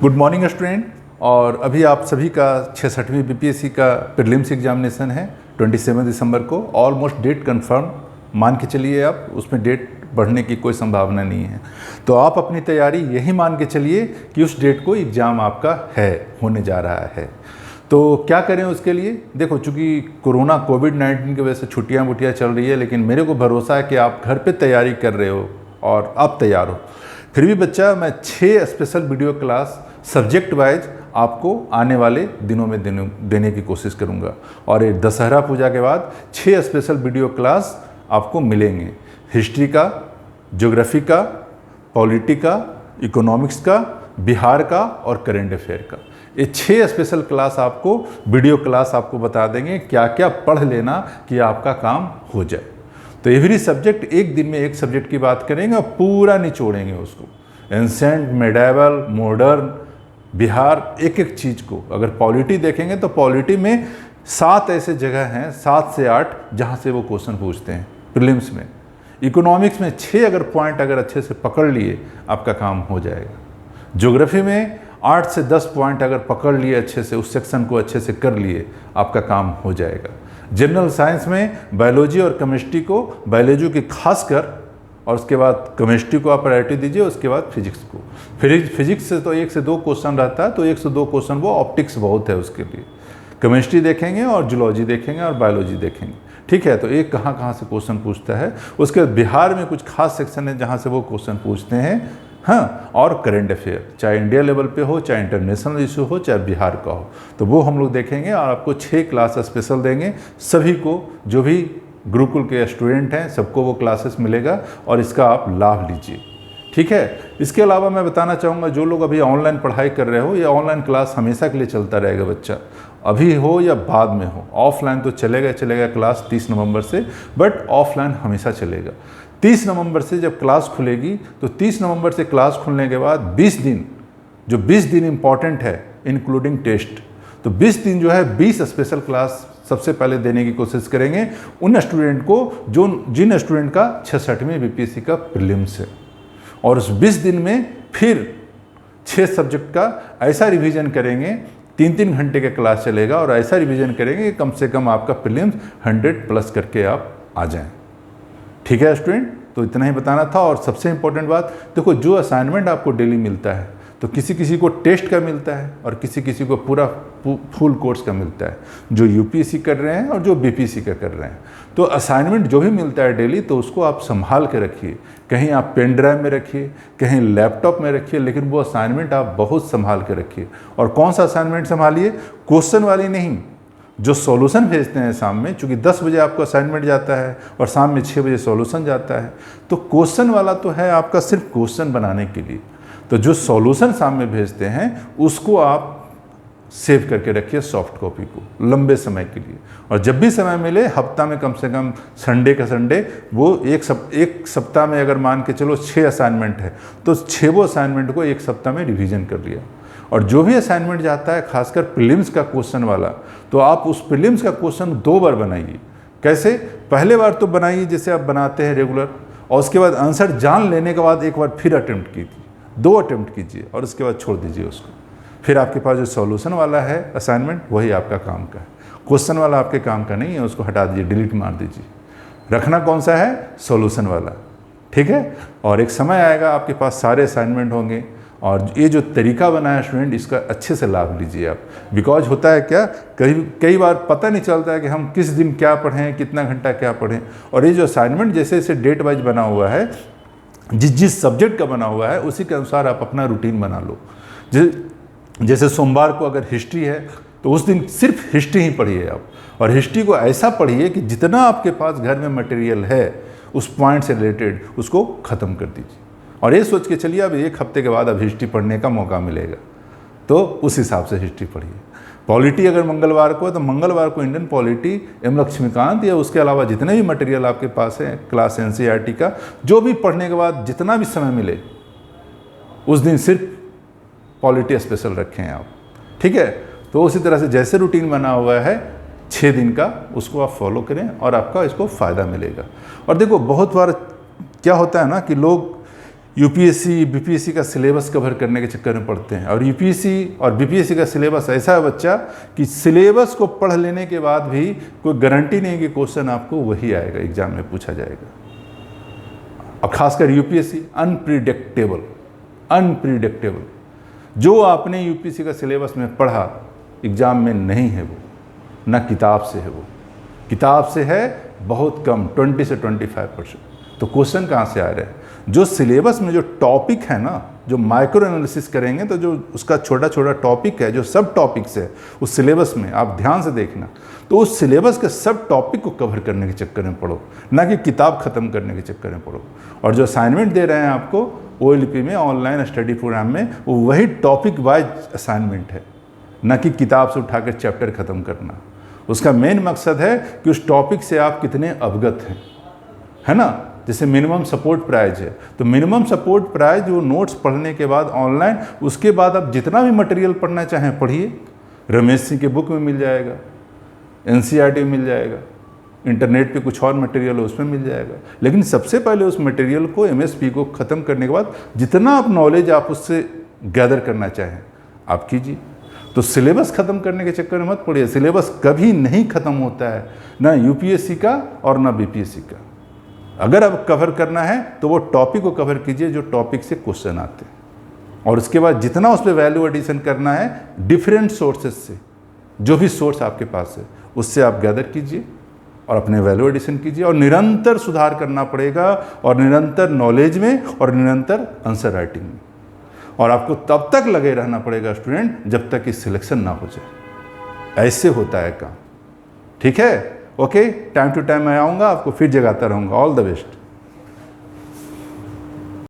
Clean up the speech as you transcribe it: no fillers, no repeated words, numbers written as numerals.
Good morning student. और अभी आप सभी का 66वीं बीपीएससी का प्रीलिम्स एग्जामिनेशन है 27 दिसंबर को। ऑलमोस्ट डेट कंफर्म मान के चलिए आप, उसमें डेट बढ़ने की कोई संभावना नहीं है। तो आप अपनी तैयारी यही मान के चलिए कि उस डेट को एग्ज़ाम आपका होने जा रहा है। तो क्या करें उसके लिए? देखो, चूँकि कोरोना कोविड-19 की वजह से छुट्टियाँ वुट्टियाँ चल रही है, लेकिन मेरे को भरोसा है कि आप घर पे तैयारी कर रहे हो और आप तैयार हो। फिर भी बच्चा, मैं 6 special video class subject wise आपको आने वाले दिनों में देने की कोशिश करूंगा। और ये दशहरा पूजा के बाद 6 स्पेशल वीडियो क्लास आपको मिलेंगे। हिस्ट्री का, ज्योग्राफी का, पॉलिटी का, इकोनॉमिक्स का, बिहार का और करेंट अफेयर का। ये 6 स्पेशल क्लास आपको, वीडियो क्लास आपको बता देंगे क्या क्या पढ़ लेना कि आपका काम हो जाए। तो एवरी सब्जेक्ट, एक दिन में एक सब्जेक्ट की बात करेंगे और पूरा निचोड़ेंगे उसको। एंसेंट, मेडावल, मॉडर्न, बिहार, एक एक चीज़ को। अगर पॉलिटी देखेंगे तो पॉलिटी में 7 ऐसे जगह हैं, 7 से 8, जहाँ से वो क्वेश्चन पूछते हैं प्रीलिम्स में। इकोनॉमिक्स में 6 अगर पॉइंट अगर अच्छे से पकड़ लिए आपका काम हो जाएगा। ज्योग्राफी में 8 से 10 पॉइंट अगर पकड़ लिए अच्छे से, उस सेक्शन को अच्छे से कर लिए, आपका काम हो जाएगा। जनरल साइंस में बायोलॉजी और केमिस्ट्री को, बायोलॉजी की खासकर, और उसके बाद केमिस्ट्री को आप प्रायोरिटी दीजिए, उसके बाद फिजिक्स को। फिजिक्स से तो 1 से 2 क्वेश्चन रहता है, तो 1 से 2 क्वेश्चन वो ऑप्टिक्स बहुत है उसके लिए। केमिस्ट्री देखेंगे और जूलॉजी देखेंगे और बायोलॉजी देखेंगे, ठीक है। तो एक कहाँ से क्वेश्चन पूछता है। उसके बाद बिहार में कुछ खास सेक्शन है जहाँ से वो क्वेश्चन पूछते हैं, हाँ। और करेंट अफेयर, चाहे इंडिया लेवल पे हो, चाहे इंटरनेशनल इशू हो, चाहे बिहार का हो, तो वो हम लोग देखेंगे। और आपको 6 क्लास स्पेशल देंगे सभी को, जो भी गुरुकुल के स्टूडेंट हैं सबको वो क्लासेस मिलेगा और इसका आप लाभ लीजिए, ठीक है। इसके अलावा मैं बताना चाहूँगा, जो लोग अभी ऑनलाइन पढ़ाई कर रहे हो, ये ऑनलाइन क्लास हमेशा के लिए चलता रहेगा बच्चा, अभी हो या बाद में हो। ऑफलाइन तो चलेगा क्लास 30 नवंबर से, बट ऑफलाइन हमेशा चलेगा। 30 नवंबर से जब क्लास खुलेगी, तो 30 नवंबर से क्लास खुलने के बाद 20 दिन, जो 20 दिन इम्पॉर्टेंट है इंक्लूडिंग टेस्ट, तो 20 दिन जो है 20 स्पेशल क्लास सबसे पहले देने की कोशिश करेंगे उन स्टूडेंट को जिन स्टूडेंट का 66वीं बीपीएससी का प्रीलिम्स है। और उस 20 दिन में फिर 6 सब्जेक्ट का ऐसा रिवीजन करेंगे, 3-3 घंटे का क्लास चलेगा, और ऐसा रिवीजन करेंगे कि कम से कम आपका प्रीलिम्स 100+ करके आप आ जाएं, ठीक है स्टूडेंट। तो इतना ही बताना था। और सबसे इम्पोर्टेंट बात, देखो, जो असाइनमेंट आपको डेली मिलता है, तो किसी को टेस्ट का मिलता है और किसी को पूरा फुल कोर्स का मिलता है, जो यूपीएससी कर रहे हैं और जो बीपीएससी का कर रहे हैं। तो असाइनमेंट जो भी मिलता है डेली, तो उसको आप संभाल के रखिए। कहीं आप पेन ड्राइव में रखिए, कहीं लैपटॉप में रखिए, लेकिन वो असाइनमेंट आप बहुत संभाल के रखिए। और कौन सा असाइनमेंट संभालिए? क्वेश्चन वाली नहीं, जो सॉल्यूशन भेजते हैं शाम में, चूँकि 10 बजे आपको असाइनमेंट जाता है और शाम में 6 बजे सॉल्यूशन जाता है। तो क्वेश्चन वाला तो है आपका सिर्फ क्वेश्चन बनाने के लिए। तो जो सॉल्यूशन शाम में भेजते हैं उसको आप सेव करके रखिए सॉफ्ट कॉपी को, लंबे समय के लिए। और जब भी समय मिले, हफ्ता में कम से कम संडे का संडे, वो एक सप्ताह में अगर मान के चलो 6 असाइनमेंट है, तो 6 असाइनमेंट को एक सप्ताह में रिवीजन कर लिया। और जो भी असाइनमेंट जाता है, खासकर प्रीलिम्स का क्वेश्चन वाला, तो आप उस प्रीलिम्स का क्वेश्चन 2 बार बनाइए। कैसे? पहले बार तो बनाइए जैसे आप बनाते हैं रेगुलर, और उसके बाद आंसर जान लेने के बाद एक बार फिर अटेम्प्ट कीजिए, 2 अटेम्प्ट कीजिए, और उसके बाद छोड़ दीजिए उसको। फिर आपके पास जो सॉल्यूशन वाला है असाइनमेंट, वही आपका काम का है। क्वेश्चन वाला आपके काम का नहीं है, उसको हटा दीजिए, डिलीट मार दीजिए। रखना कौन सा है? सॉल्यूशन वाला, ठीक है। और एक समय आएगा आपके पास सारे असाइनमेंट होंगे, और ये जो तरीका बना है स्टूडेंट, इसका अच्छे से लाभ लीजिए आप। बिकॉज होता है क्या, कई बार पता नहीं चलता है कि हम किस दिन क्या पढ़ें, कितना घंटा क्या पढ़ें। और ये जो असाइनमेंट जैसे डेट वाइज बना हुआ है, जिस सब्जेक्ट का बना हुआ है, उसी के अनुसार आप अपना रूटीन बना लो। जैसे सोमवार को अगर हिस्ट्री है, तो उस दिन सिर्फ हिस्ट्री ही पढ़िए आप। और हिस्ट्री को ऐसा पढ़िए कि जितना आपके पास घर में मटेरियल है उस पॉइंट से रिलेटेड, उसको ख़त्म कर दीजिए। और ये सोच के चलिए अब 1 हफ्ते के बाद अब हिस्ट्री पढ़ने का मौका मिलेगा, तो उस हिसाब से हिस्ट्री पढ़िए। पॉलिटी अगर मंगलवार को है, तो मंगलवार को इंडियन पॉलिटी, एम लक्ष्मीकांत, या उसके अलावा जितने भी मटेरियल आपके पास है क्लास एनसीईआरटी का, जो भी पढ़ने के बाद जितना भी समय मिले, उस दिन सिर्फ पॉलिटी स्पेशल रखें आप, ठीक है। तो उसी तरह से जैसे रूटीन बना हुआ है 6 दिन का, उसको आप फॉलो करें और आपका इसको फ़ायदा मिलेगा। और देखो, बहुत बार क्या होता है ना कि लोग यूपीएससी बीपीएससी का सिलेबस कवर करने के चक्कर में पड़ते हैं। और यूपीएससी और बीपीएससी का सिलेबस ऐसा है बच्चा कि सिलेबस को पढ़ लेने के बाद भी कोई गारंटी नहीं कि क्वेश्चन आपको वही आएगा, एग्जाम में पूछा जाएगा। और खासकर यूपीएससी अनप्रिडिक्टेबल, जो आपने यूपीएससी का सिलेबस में पढ़ा एग्जाम में नहीं है, वो ना किताब से है, वो किताब से है बहुत कम, 20 से 25%। तो क्वेश्चन कहाँ से आ रहे हैं? जो सिलेबस में जो टॉपिक है ना, जो माइक्रो एनालिसिस करेंगे तो जो उसका छोटा छोटा टॉपिक है, जो सब टॉपिक्स है उस सिलेबस में, आप ध्यान से देखना, तो उस सिलेबस के सब टॉपिक को कवर करने के चक्कर में पढ़ो, ना कि किताब ख़त्म करने के चक्कर में पढ़ो। और जो असाइनमेंट दे रहे हैं आपको OLP में, ऑनलाइन स्टडी प्रोग्राम में, वो वही टॉपिक वाइज असाइनमेंट है, ना कि किताब से उठाकर चैप्टर ख़त्म करना। उसका मेन मकसद है कि उस टॉपिक से आप कितने अवगत हैं, है ना। जैसे मिनिमम सपोर्ट प्राइस है, तो मिनिमम सपोर्ट प्राइस वो नोट्स पढ़ने के बाद ऑनलाइन, उसके बाद आप जितना भी मटेरियल पढ़ना चाहें पढ़िए। रमेश सिंह के बुक में मिल जाएगा, NCERT में मिल जाएगा, इंटरनेट पे कुछ और मटेरियल है उसमें मिल जाएगा। लेकिन सबसे पहले उस मटेरियल को, MSP को ख़त्म करने के बाद जितना आप नॉलेज आप उससे गैदर करना चाहें आप कीजिए। तो सिलेबस ख़त्म करने के चक्कर में मत पड़िए। सिलेबस कभी नहीं ख़त्म होता है, ना यूपीएससी का और ना बीपीएससी का। अगर अब कवर करना है तो वो टॉपिक को कवर कीजिए जो टॉपिक से क्वेश्चन आते हैं, और उसके बाद जितना उस पर वैल्यू एडिशन करना है डिफरेंट सोर्सेज से, जो भी सोर्स आपके पास है उससे आप गैदर कीजिए और अपने वैल्यू एडिशन कीजिए। और निरंतर सुधार करना पड़ेगा, और निरंतर नॉलेज में, और निरंतर आंसर राइटिंग में। और आपको तब तक लगे रहना पड़ेगा स्टूडेंट जब तक कि सिलेक्शन ना हो जाए। ऐसे होता है काम, ठीक है। ओके, टाइम टू टाइम मैं आऊँगा, आपको फिर जगाता रहूँगा। All the best.